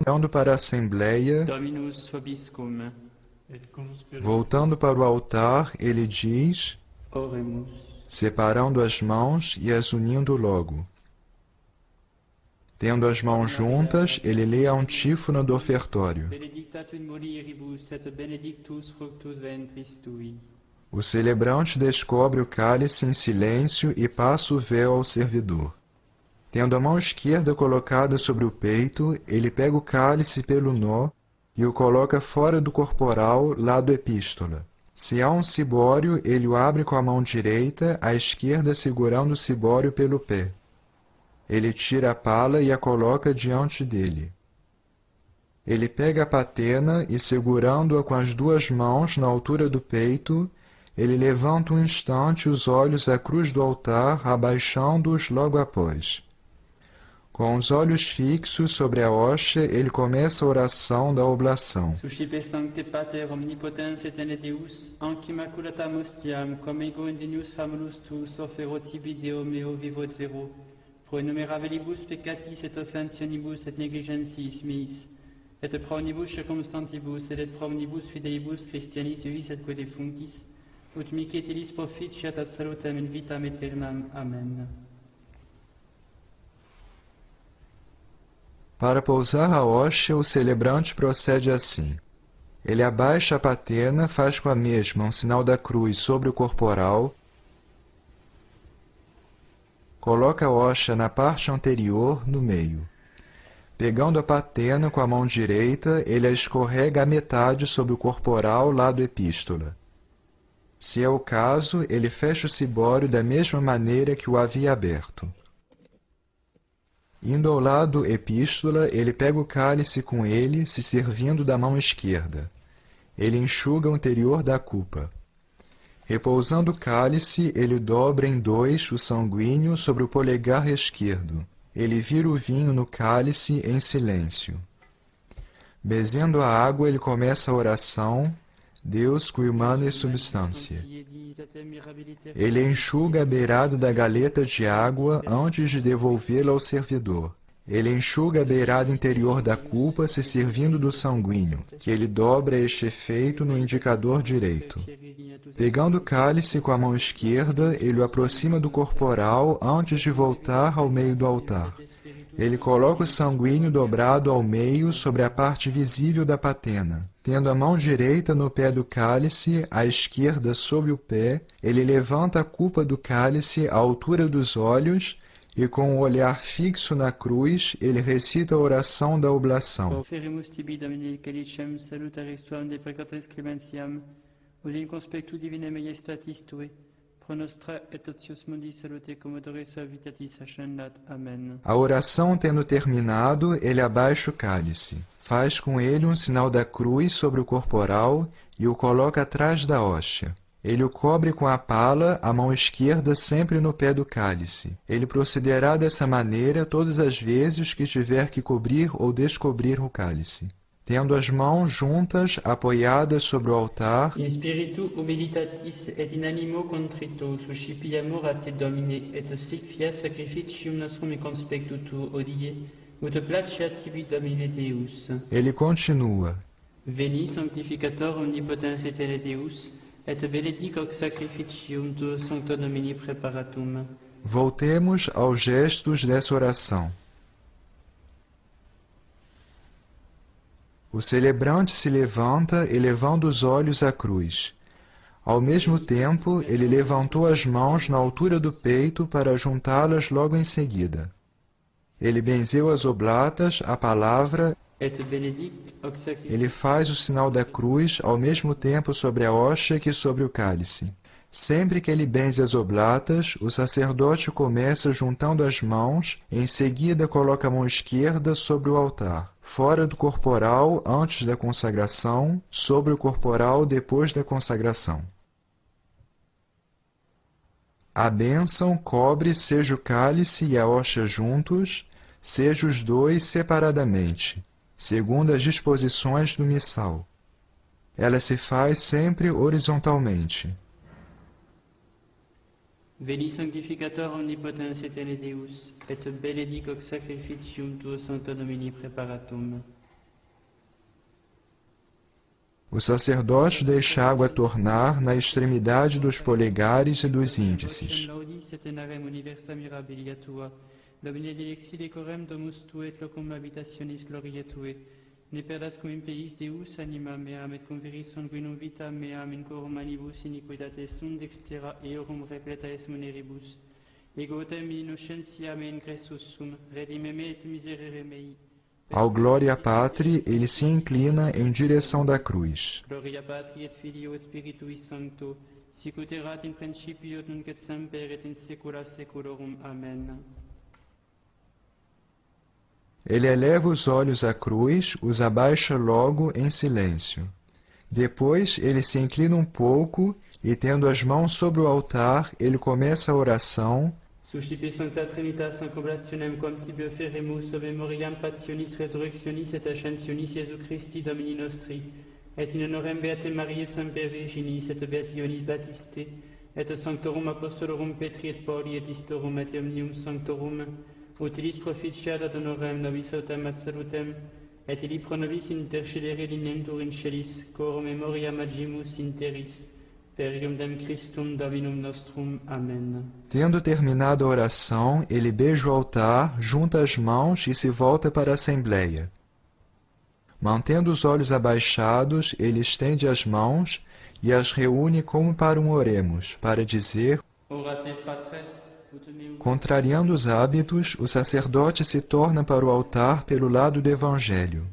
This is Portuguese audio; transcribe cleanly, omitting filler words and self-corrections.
Voltando para a Assembleia, Dominus vobiscum. voltando para o altar, ele diz, Oremus. separando as mãos e as unindo logo. Tendo as mãos juntas, ele lê a antífona do ofertório. Benedictatum mulieribus et benedictus fructus ventris tui. O celebrante descobre o cálice em silêncio e passa o véu ao servidor. Tendo a mão esquerda colocada sobre o peito, ele pega o cálice pelo nó e o coloca fora do corporal, lá do epístola. Se há um cibório, ele o abre com a mão direita, a esquerda segurando o cibório pelo pé. Ele tira a pala e a coloca diante dele. Ele pega a patena e, segurando-a com as duas mãos na altura do peito, ele levanta um instante os olhos à cruz do altar, abaixando-os logo após. Com os olhos fixos sobre a hóstia, ele começa a oração da oblação. Suscipe sancte pater omnipotens et in Deus, anc immaculatam ostiam, cum ego indenius famulus tuus, offero tibi Deo meo vivot vero, pro innumerabilibus peccatis et offensionibus et negligentis meis, et pro omnibus circumstantibus, et pro omnibus fidelibus Christianis vivis et quae defunctis, ut mihi et illis proficiat ad salutem in vitam aeternam. Amen. Para pousar a hóstia, o celebrante procede assim. Ele abaixa a patena, faz com a mesma um sinal da cruz sobre o corporal, coloca a hóstia na parte anterior, no meio. Pegando a patena com a mão direita, ele a escorrega à metade sobre o corporal, lá do epístola. Se é o caso, ele fecha o cibório da mesma maneira que o havia aberto. Indo ao lado epístola, ele pega o cálice com ele, se servindo da mão esquerda. Ele enxuga o interior da cupa. Repousando o cálice, ele dobra em dois o sanguíneo sobre o polegar esquerdo. Ele vira o vinho no cálice em silêncio. Bezendo a água, ele começa a oração, Deus cui manes substancia. Ele enxuga a beirada da galeta de água antes de devolvê-la ao servidor. Ele enxuga a beirada interior da cupa se servindo do sanguíneo, que ele dobra a este efeito no indicador direito. Pegando o cálice com a mão esquerda, ele o aproxima do corporal antes de voltar ao meio do altar. Ele coloca o sanguíneo dobrado ao meio sobre a parte visível da patena. Tendo a mão direita no pé do cálice, a esquerda sobre o pé, ele levanta a cupa do cálice à altura dos olhos e, com o olhar fixo na cruz, ele recita a oração da oblação. Oferimus tibi Domine calicem salutaris tuam deprecatis clementiam, ut in conspectu divine majestatis tue, pro nostra et otius mundi salute commodore suavitatis ascendat. Amen. A oração tendo terminado, ele abaixa o cálice. Faz com ele um sinal da cruz sobre o corporal e o coloca atrás da hóstia. Ele o cobre com a pala, a mão esquerda sempre no pé do cálice. Ele procederá dessa maneira todas as vezes que tiver que cobrir ou descobrir o cálice. Tendo as mãos juntas, apoiadas sobre o altar, In spiritu humilitatis et in animo contrito, suscipiamur a te Domine, et sic fiat sacrificium nostrum in conspectu tu odie, ut placeat tibi Domine Deus. ele continua. Veni sanctificator omnipotens et in Deus, et benedic hoc sacrificium tuo sancto Domini preparatum. Voltemos aos gestos dessa oração. O celebrante se levanta, elevando os olhos à cruz. Ao mesmo tempo, ele levantou as mãos na altura do peito para juntá-las logo em seguida. Ele benzeu as oblatas, a palavra, Et benedic hoc sacrificium. ele faz o sinal da cruz ao mesmo tempo sobre a hóstia que sobre o cálice. Sempre que ele benze as oblatas, o sacerdote começa juntando as mãos, em seguida coloca a mão esquerda sobre o altar, fora do corporal antes da consagração, sobre o corporal depois da consagração. A bênção cobre seja o cálice e a hóstia juntos, seja os dois separadamente, segundo as disposições do missal. Ela se faz sempre horizontalmente. Veni sanctificator omnipotens et in Deus, et benedic hoc sacrificium tuo sancto Domini preparatum. O sacerdote deixa a água tornar na extremidade dos polegares e dos índices. Domine dilexi decorem domus tue et locum habitationis gloriae tue. Ne perdas cum in peis Deus anima meam et converis sanguinum vita meam in corum manibus iniquitate sunt extera eorum repleta es muneribus. Ego tem innocentiam in Christus sum, redime me et miserere mei. Ao Glória Patri, ele se inclina em direção da cruz. Gloria Patri et Filio et Spiritui Sancto, sic ut erat in principio et nunc et semper et in saecula saeculorum. Amen. Ele eleva os olhos à cruz, os abaixa logo em silêncio. Depois ele se inclina um pouco e, tendo as mãos sobre o altar, ele começa a oração. Suscipe Sancta Trinitas concoblationem quam tibi offeremus ob memoriam passionis resurrectionis et ascensionis Iesu Christi Domini nostri, et in honorem Beate Mariae Semper Virginis et Beationis Baptiste, et Sanctorum Apostolorum Petri et Pauli et Istorum et Omnium Sanctorum, utilis proficiat ad honorem nobis autem ad salutem, et illi pro nobis intercedere linentur in celis, coro memoriam agimus in terris, per iudem Christum Dominum nostrum. Amen. Tendo terminado a oração, ele beija o altar, junta as mãos e se volta para a Assembleia. Mantendo os olhos abaixados, ele estende as mãos e as reúne como para um oremos, para dizer: Orate Patres. Contrariando os hábitos, o sacerdote se torna para o altar pelo lado do Evangelho.